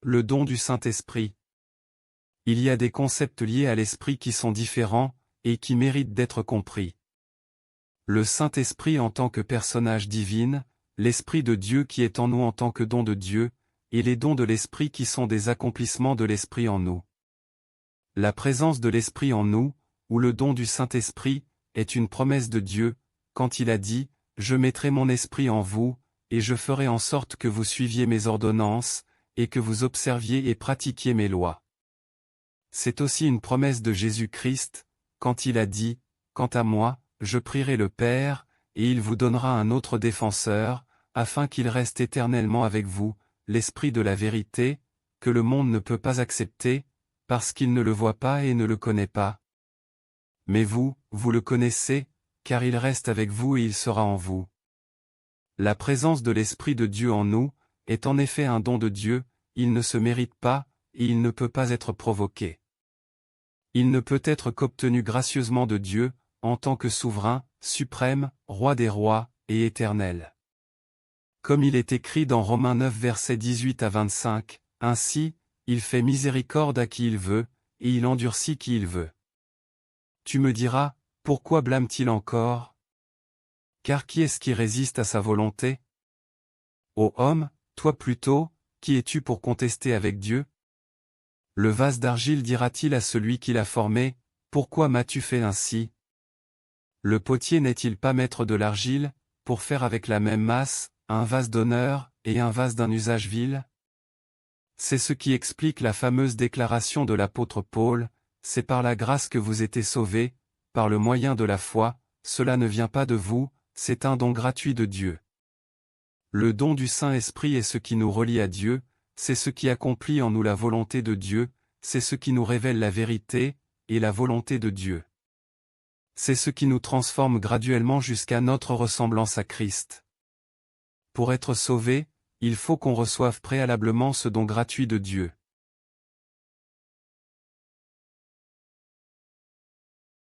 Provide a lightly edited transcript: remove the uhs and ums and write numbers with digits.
Le don du Saint-Esprit. Il y a des concepts liés à l'Esprit qui sont différents, et qui méritent d'être compris. Le Saint-Esprit en tant que personnage divin, l'Esprit de Dieu qui est en nous en tant que don de Dieu, et les dons de l'Esprit qui sont des accomplissements de l'Esprit en nous. La présence de l'Esprit en nous, ou le don du Saint-Esprit, est une promesse de Dieu, quand il a dit « Je mettrai mon esprit en vous, et je ferai en sorte que vous suiviez mes ordonnances, et que vous observiez et pratiquiez mes lois. » C'est aussi une promesse de Jésus-Christ, quand il a dit « Quant à moi, je prierai le Père, et il vous donnera un autre défenseur, afin qu'il reste éternellement avec vous, l'Esprit de la vérité, que le monde ne peut pas accepter, parce qu'il ne le voit pas et ne le connaît pas. Mais vous, vous le connaissez, car il reste avec vous et il sera en vous. » La présence de l'Esprit de Dieu en nous, est en effet un don de Dieu, il ne se mérite pas, et il ne peut pas être provoqué. Il ne peut être qu'obtenu gracieusement de Dieu, en tant que souverain, suprême, roi des rois, et éternel. Comme il est écrit dans Romains 9 versets 18 à 25, « Ainsi, il fait miséricorde à qui il veut, et il endurcit qui il veut. » Tu me diras, pourquoi blâme-t-il encore? Car qui est-ce qui résiste à sa volonté? Ô homme, toi plutôt, qui es-tu pour contester avec Dieu? Le vase d'argile dira-t-il à celui qui l'a formé, « Pourquoi m'as-tu fait ainsi ?» Le potier n'est-il pas maître de l'argile, pour faire avec la même masse, un vase d'honneur, et un vase d'un usage vil? C'est ce qui explique la fameuse déclaration de l'apôtre Paul, « C'est par la grâce que vous êtes sauvés, par le moyen de la foi, cela ne vient pas de vous, c'est un don gratuit de Dieu. » Le don du Saint-Esprit est ce qui nous relie à Dieu, c'est ce qui accomplit en nous la volonté de Dieu, c'est ce qui nous révèle la vérité, et la volonté de Dieu. C'est ce qui nous transforme graduellement jusqu'à notre ressemblance à Christ. Pour être sauvé, il faut qu'on reçoive préalablement ce don gratuit de Dieu.